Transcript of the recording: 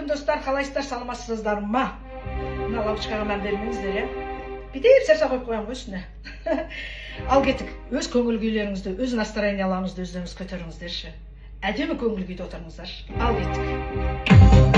достар, қалайсыздар, саламатсыздар ма? Мына лампочкаға мән бермеңіздер, я. Бүйтіп сәрсақ қойып қоямын ғой үстіне. Ал кеттік, өз көңіл күйлеріңізді, өз настроенияларыңызды өздеріңіз көтеріңіздерші. Әдемі көңіл күйде отырыңыздар. Ал кеттік.